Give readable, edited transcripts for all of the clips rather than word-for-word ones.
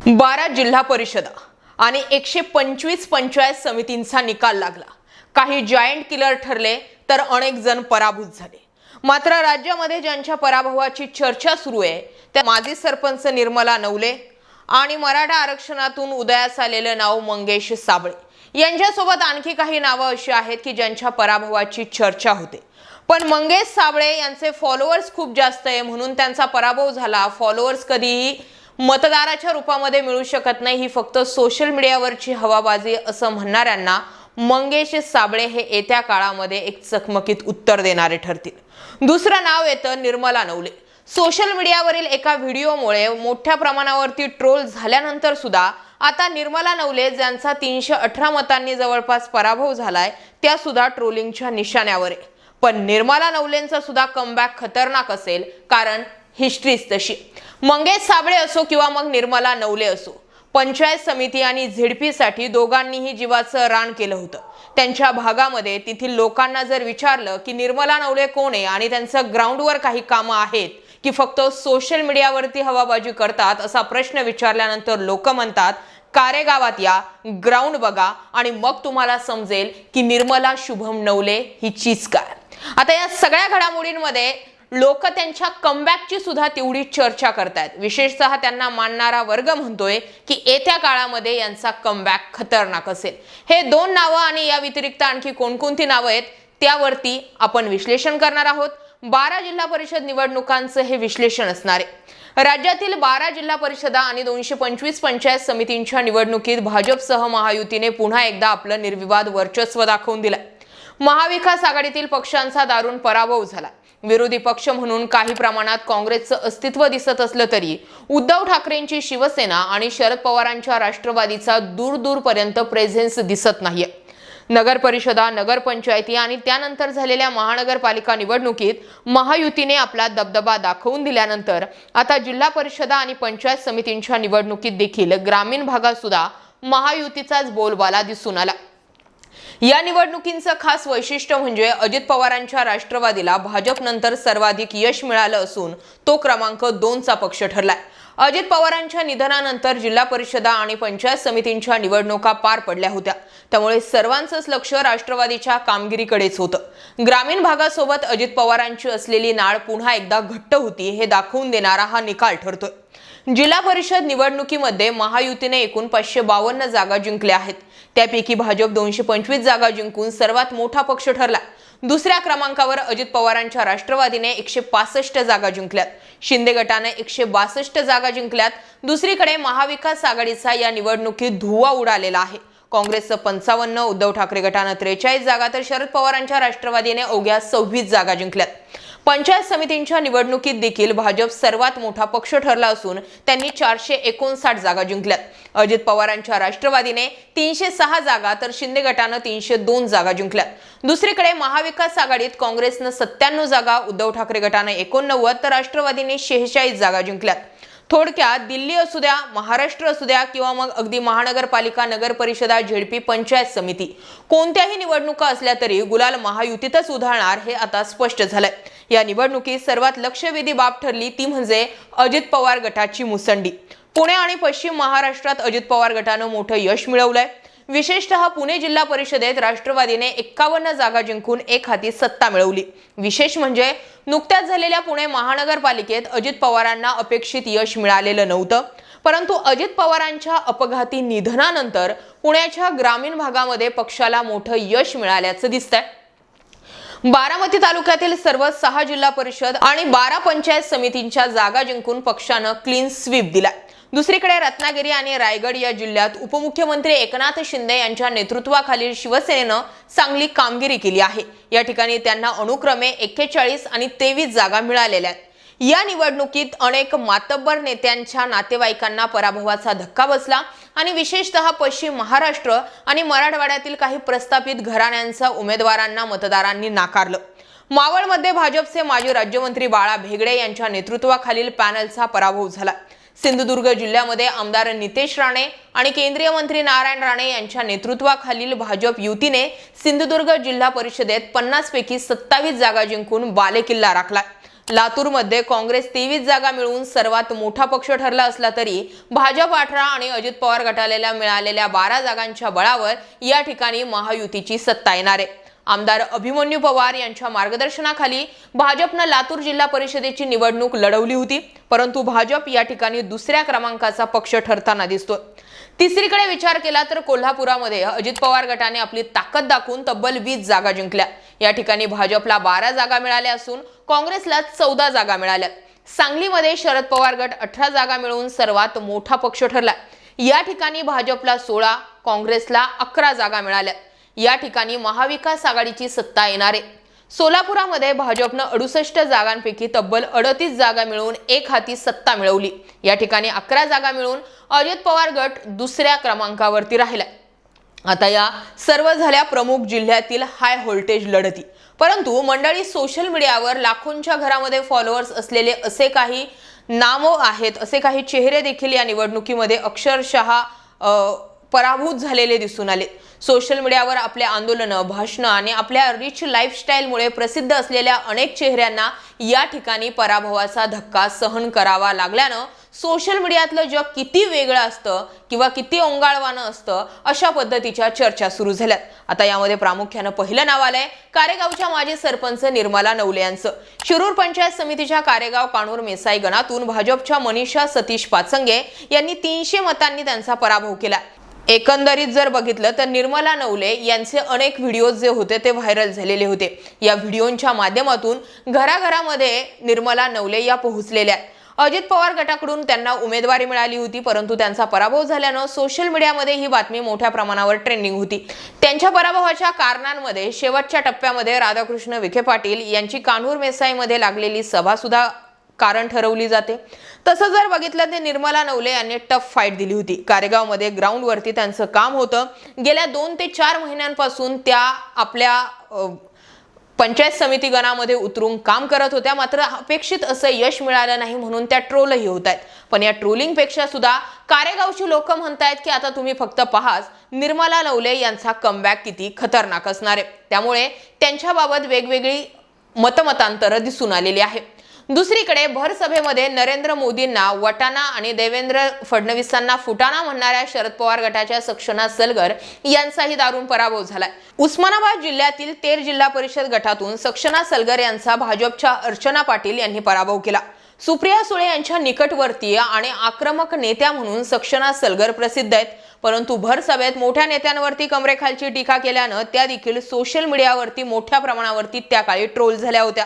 12 जिल्हा परिषदा आणि 125 पंचायत समितींचा निकाल लागला। काही जायंट किलर ठरले तर अनेक जण पराभूत झाले। मात्र राज्यामध्ये ज्यांच्या पराभवाची चर्चा सुरू आहे त्या माजी सरपंच निर्मला नवले आणि मराठा आरक्षणातून उदयास आलेले नाव मंगेश साबळे यांच्यासोबत आणखी काही नावे अशी आहेत की ज्यांच्या पराभवाची चर्चा होते। पण मंगेश साबळे यांचे फॉलोअर्स खूप जास्त आहे म्हणून त्यांचा पराभव झाला। फॉलोअर्स कधीही मतदाराच्या रूपामध्ये मिळू शकत नाही, ही फक्त सोशल मीडियावरची हवाबाजी असं म्हणणाऱ्यांना मंगेश साबळे हे येत्या काळामध्ये एक चकमकीत उत्तर देणारे ठरतील। दुसरं नाव येतं निर्मला नवले। सोशल मीडियावरील एका व्हिडिओमुळे मोठ्या प्रमाणावरती ट्रोल झाल्यानंतर सुद्धा आता निर्मला नवले ज्यांचा 318 मतांनी जवळपास पराभव झालाय त्या सुद्धा ट्रोलिंगच्या निशाण्यावर आहे। पण निर्मला नवलेंचा सुद्धा कमबॅक खतरनाक असेल, कारण हिस्ट्रीच तशी। मंगेश साबळे असो किंवा मग निर्मला नवले असो, पंचायत समिती आणि झेडपीसाठी दोघांनीही जीवाचं रान केलं होतं। त्यांच्या भागामध्ये तेथील लोकांना जर विचारलं की निर्मला नवले कोण आहे आणि त्यांचं ग्राउंडवर काही कामं आहेत की फक्त सोशल मीडियावरती हवाबाजी करतात, असा प्रश्न विचारल्यानंतर लोक म्हणतात कारेगावात या, ग्राउंड बघा आणि मग तुम्हाला समजेल की निर्मला शुभम नवले ही चीज काय। आता या सगळ्या घडामोडींमध्ये लोक त्यांच्या कमबॅकची सुद्धा तेवढी चर्चा करतायत। विशेषतः त्यांना मानणारा वर्ग म्हणतोय की येत्या काळामध्ये यांचा कमबॅक खतरनाक असेल। हे दोन नावं आणि या व्यतिरिक्त आणखी कोणकोणती नावं आहेत त्यावरती आपण विश्लेषण करणार आहोत। 12 जिल्हा परिषद निवडणुकांचं हे विश्लेषण असणार आहे। राज्यातील 12 जिल्हा परिषदा आणि 225 पंचायत समितींच्या निवडणुकीत भाजपसह महायुतीने पुन्हा एकदा आपलं निर्विवाद वर्चस्व दाखवून दिलं। महाविकास आघाडीतील पक्षांचा दारुण पराभव झाला। विरोधी पक्ष म्हणून काही प्रमाणात काँग्रेसचं अस्तित्व दिसत असलं तरी उद्धव ठाकरेंची शिवसेना आणि शरद पवारांच्या राष्ट्रवादीचा दूरपर्यंत प्रेझेन्स दिसत नाहीये। नगर परिषदा, नगर पंचायती आणि त्यानंतर झालेल्या महानगरपालिका निवडणुकीत महायुतीने आपला दबदबा दाखवून दिल्यानंतर आता जिल्हा परिषदा आणि पंचायत समितींच्या निवडणुकीत देखील ग्रामीण भागात सुद्धा महायुतीचाच बोलबाला दिसून आला। या निवडणुकींचं खास वैशिष्ट्य म्हणजे अजित पवारांच्या राष्ट्रवादीला भाजपनंतर सर्वाधिक यश मिळालं असून तो क्रमांक 2चा पक्ष ठरलाय। अजित पवारांच्या निधनानंतर जिल्हा परिषदा आणि पंचायत समितींच्या निवडणुका पार पडल्या होत्या, त्यामुळे सर्वांचंच लक्ष राष्ट्रवादीच्या कामगिरीकडेच होतं। ग्रामीण भागासोबत अजित पवारांची असलेली नाळ पुन्हा एकदा घट्ट होती हे दाखवून देणारा हा निकाल ठरतोय। जिल्हा परिषद निवडणुकीमध्ये महायुतीने एकूण 552 जागा जिंकल्या आहेत। त्यापैकी भाजप 225 जागा जिंकून सर्वात मोठा पक्ष ठरला। दुसऱ्या क्रमांकावर अजित पवारांच्या राष्ट्रवादीने 165 जागा जिंकल्यात। शिंदे गटाने 162 जागा जिंकल्यात। दुसरीकडे महाविकास आघाडीचा या निवडणुकीत धुव्वा उडालेला आहे। काँग्रेसचं 55, उद्धव ठाकरे गटाने 43 जागा तर शरद पवारांच्या राष्ट्रवादीने अवघ्या 26 जागा जिंकल्यात। पंचायत समितींच्या निवडणुकीत देखील भाजप सर्वात मोठा पक्ष ठरला असून त्यांनी 459 जागा जिंकल्यात। अजित पवारांच्या राष्ट्रवादीने 306 जागा तर शिंदे गटाने 302 जागा जिंकल्यात। दुसरीकडे महाविकास आघाडीत काँग्रेसने 97 जागा, उद्धव ठाकरे गटाने 89 तर राष्ट्रवादीने 46 जागा जिंकल्यात। थोडक्यात दिल्ली असू द्या, महाराष्ट्र असू द्या किंवा मग अगदी महानगरपालिका, नगर परिषदा, झेडपी, पंचायत समिती, कोणत्याही निवडणुका असल्या तरी गुलाल महायुतीतच उधळणार हे आता स्पष्ट झालंय। या निवडणुकीत सर्वात लक्षवेधी बाब ठरली ती म्हणजे अजित पवार गटाची मुसंडी। पुणे आणि पश्चिम महाराष्ट्रात अजित पवार गटानं मोठं यश मिळवलंय। विशेषतः पुणे जिल्हा परिषदेत राष्ट्रवादीने 51 जागा जिंकून एक हाती सत्ता मिळवली। विशेष म्हणजे नुकत्याच झालेल्या पुणे महानगरपालिकेत अजित पवारांना अपेक्षित यश मिळालेलं नव्हतं, परंतु अजित पवारांच्या अपघाती निधनानंतर पुण्याच्या ग्रामीण भागामध्ये पक्षाला मोठं यश मिळाल्याचं दिसतंय। बारामती तालुक्यातील सर्व 6 जिल्हा परिषद आणि 12 पंचायत समितींच्या जागा जिंकून पक्षानं क्लीन स्वीप दिला। दुसरीकडे रत्नागिरी आणि रायगड या जिल्ह्यात उपमुख्यमंत्री एकनाथ शिंदे यांच्या नेतृत्वाखालील शिवसेनेनं चांगली कामगिरी केली आहे। या ठिकाणी त्यांना अनुक्रमे 41 आणि 23 जागा मिळालेल्या आहेत। या निवडणुकीत अनेक मातब्बर नेत्यांच्या नातेवाईकांना पराभवाचा धक्का बसला आणि विशेषतः पश्चिम महाराष्ट्र आणि मराठवाड्यातील काही प्रस्थापित घराण्यांच्या उमेदवारांना मतदारांनी नाकारलं। मावळमध्ये भाजपचे माजी राज्यमंत्री बाळा भेगडे यांच्या नेतृत्वाखालील पॅनलचा पराभव झाला। सिंधुदुर्ग जिल्ह्यामध्ये आमदार नितेश राणे आणि केंद्रीय मंत्री नारायण राणे यांच्या नेतृत्वाखालील भाजप युतीने सिंधुदुर्ग जिल्हा परिषदेत 50 पैकी 27 जागा जिंकून बालेकिल्ला राखला। लातूरमध्ये काँग्रेस 23 जागा मिळवून सर्वात मोठा पक्ष ठरला असला तरी भाजप 18 आणि अजित पवार गटाला मिळालेल्या 12 जागांच्या बळावर या ठिकाणी महायुतीची सत्ता येणार आहे। आमदार अभिमन्यू पवार यांच्या मार्गदर्शनाखाली भाजपने लातूर जिल्हा परिषदेची निवडणूक लढवली होती, परंतु भाजप या ठिकाणी दुसऱ्या क्रमांकाचा पक्ष ठरताना दिसतोय। तिसरीकडे विचार केला तर कोल्हापुरामध्ये अजित पवार गटाने आपली ताकद दाखवून तब्बल 20 जागा जिंकल्या। या ठिकाणी भाजपला 12 जागा मिळाल्या असून काँग्रेसला 14 जागा मिळाल्या। सांगलीमध्ये शरद पवार गट 18 जागा मिळवून सर्वात मोठा पक्ष ठरला। या ठिकाणी भाजपला 16, काँग्रेसला 11 जागा मिळाल्या। या ठिकाणी महाविकास आघाडीची सत्ता येणार आहे। सोलापुरामध्ये भाजपने 68 जागांपैकी तब्बल 38 जागा मिळवून एक हाती सत्ता मिळवली। या ठिकाणी 11 जागा मिळवून अजित पवार गट दुसऱ्या क्रमांकावरती राहिला। आता या सर्व झाल्या प्रमुख जिल्ह्यातील हाय व्होल्टेज लढती, परंतु मंडळी सोशल मीडियावर लाखोंच्या घरामध्ये फॉलोअर्स असलेले असे काही नाम आहेत, असे काही चेहरे देखील या निवडणुकीमध्ये अक्षरशः पराभूत झालेले दिसून आले। सोशल मीडियावर आपले आंदोलन, भाषण आणि आपल्या रिच लाईफस्टाईलमुळे प्रसिद्ध असलेल्या अनेक चेहऱ्यांना या ठिकाणी पराभवाचा धक्का सहन करावा लागल्यानं सोशल मीडियातलं जग किती वेगळं असतं किंवा किती ओंगाळवानं असतं अशा पद्धतीच्या चर्चा सुरू झाल्यात। आता यामध्ये प्रामुख्याने पहिलं नाव आलंय कारेगावच्या माजी सरपंच निर्मला नवले यांचं। शिरूर पंचायत समितीच्या कारेगाव काणूर मेसाई गणातून भाजपच्या मनीषा सतीश पाचंगे यांनी 300 मतांनी त्यांचा पराभव केला। एकंदरीत जर बघितलं तर निर्मला नवले यांचे अनेक व्हिडिओज जे होते ते व्हायरल झालेले होते। या व्हिडिओच्या माध्यमातून घराघरामध्ये निर्मला नवले या पोहोचलेल्या। अजित पवार गटाकडून त्यांना उमेदवारी मिळाली होती, परंतु त्यांचा पराभव झाल्यानं सोशल मीडियामध्ये ही बातमी मोठ्या प्रमाणावर ट्रेंडिंग होती। त्यांच्या पराभवाच्या कारणांमध्ये शेवटच्या टप्प्यामध्ये राधाकृष्ण विखे पाटील यांची कान्हूर मेसाईमध्ये लागलेली सभा सुद्धा कारण ठरवली जाते। तसं जर बघितलं तर निर्मला नवले यांनी टफ फाईट दिली होती। कारेगावमध्ये ग्राउंड वरती त्यांचं काम होतं। गेल्या 2 ते 4 महिन्यांपासून त्या आपल्या पंचायत समिती गणामध्ये उतरून काम करत होत्या, मात्र अपेक्षित असं यश मिळालं नाही म्हणून त्या ट्रोलही होत आहेत। पण या ट्रोलिंग पेक्षा सुद्धा कारेगावची लोक म्हणतायत की आता तुम्ही फक्त पहाच निर्मला नवले यांचा कमबॅक किती खतरनाक असणार आहे। त्यामुळे त्यांच्याबाबत वेगवेगळी मतमतांतर दिसून आलेली आहे। दुसरीकडे भर सभेमध्ये नरेंद्र मोदींना वटाणा आणि देवेंद्र फडणवीसांना फुटाणा म्हणणाऱ्या शरद पवार गटाच्या सक्षना सलगर यांचाही दारुण पराभव झालाय। उस्मानाबाद जिल्ह्यातील तेर जिल्हा परिषद गटातून सक्षना सलगर यांचा भाजपच्या अर्चना पाटील यांनी पराभव केला। सुप्रिया सुळे यांच्या निकटवर्तीय आणि आक्रमक नेत्या म्हणून सक्षना सलगर प्रसिद्ध आहेत, परंतु भर सभेत मोठ्या नेत्यांवरती कमरेखालची टीका केल्यानं त्या देखील सोशल मीडियावरती मोठ्या प्रमाणावरती त्या काळी ट्रोल झाल्या होत्या।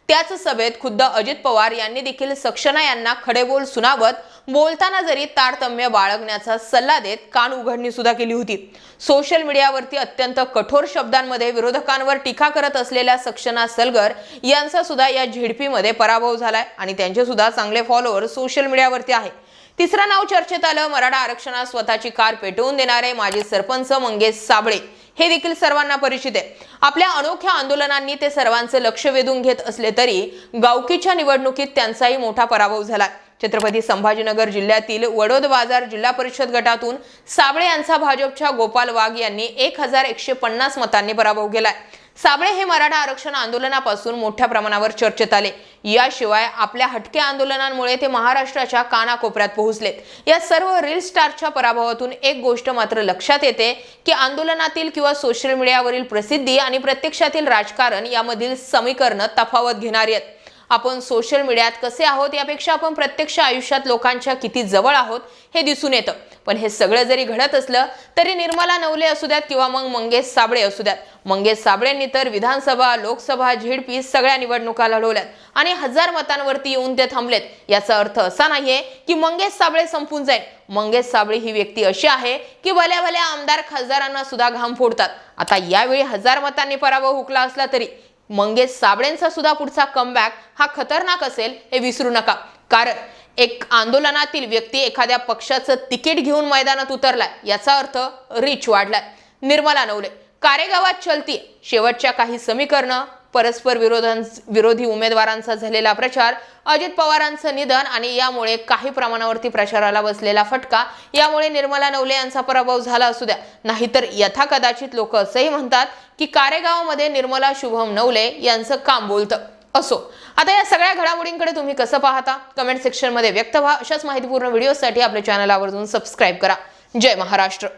त्याच सभेत खुद्द अजित पवार यांनी देखील सक्षना यांना खडेबोल सुनावत बोलताना जरी तारतम्य बाळगण्याचा सल्ला देत कान उघडणी सुद्धा केली होती। सोशल मीडियावरती अत्यंत कठोर शब्दांमध्ये विरोधकांवर टीका करत असलेल्या सक्षना सलगर यांचा सुद्धा या झेडपीमध्ये पराभव झालाय आणि त्यांचे सुद्धा चांगले फॉलोअर सोशल मीडियावरती आहे। तिसरं नाव चर्चेत आलं मराठा आरक्षणात स्वतःची कार पेटवून देणारे माजी सरपंच मंगेश साबळे। हे देखील सर्वांना परिचित आहे। आपल्या अनोख्या आंदोलनांनी ते सर्वांचे लक्ष वेधून घेत असले तरी गावकीच्या निवडणुकीत त्यांचाही मोठा पराभव झाला। छत्रपती संभाजीनगर जिल्ह्यातील वडोद बाजार जिल्हा परिषद गटातून साबळे यांचा भाजपच्या गोपाल वाघ यांनी 1150 मतांनी पराभव केलाय। साबळे हे मराठा आरक्षण आंदोलनापासून मोठ्या प्रमाणावर चर्चेत आले। याशिवाय आपल्या हटके आंदोलनांमुळे ते महाराष्ट्राच्या कानाकोपऱ्यात पोहोचलेत। या सर्व रील स्टारच्या पराभवातून एक गोष्ट मात्र लक्षात येते की आंदोलनातील किंवा सोशल मीडियावरील प्रसिद्धी आणि प्रत्यक्षातील राजकारण यामधील समीकरण तफावत घेणारी आहेत। आपण सोशल मीडियात कसे आहोत यापेक्षा आपण प्रत्यक्ष आयुष्यात लोकांच्या किती जवळ आहोत हे दिसून येतं। पण हे सगळं जरी घडत असलं तरी निर्मला नवले असू द्यात किंवा मग मंगेश साबळे असू द्यात, मंगेश साबळेंनी तर विधानसभा, लोकसभा, झेडपी सगळ्या निवडणुका लढवल्यात आणि 1000 मतांवरती येऊन ते थांबलेत। याचा अर्थ असा नाहीये की मंगेश साबळे संपून जाईल। मंगेश साबळे ही व्यक्ती अशी आहे की भल्या भल्या आमदार खासदारांना सुद्धा घाम फोडतात। आता यावेळी 1000 मतांनी पराभव हुकला असला तरी मंगेश साबळेंचा सुद्धा पुढचा कमबॅक हा खतरनाक असेल हे विसरू नका। कारण एक आंदोलनातील व्यक्ती एखाद्या पक्षाचं तिकीट घेऊन मैदानात उतरलाय याचा अर्थ रीच वाढलाय। निर्मला नवले कारेगावात चलती शेवटच्या काही समीकरणं, परस्पर विरोधी उमेदवारांचा झालेला प्रचार, अजित पवारांचं निधन आणि यामुळे काही प्रमाणावरती प्रचाराला बसलेला फटका, यामुळे निर्मला नवले यांचा पराभव झाला असू द्या। नाहीतर यथाकदाचित लोक असंही म्हणतात की कारेगावामध्ये निर्मला शुभम नवले यांचं काम बोलतं। असो, आता या सगळ्या घडामोडींकडे तुम्ही कसं पाहता कमेंट सेक्शन मध्ये व्यक्त व्हा. अशाच माहितीपूर्ण व्हिडिओसाठी आपल्या चॅनल आवर्जून सबस्क्राईब करा. जय महाराष्ट्र.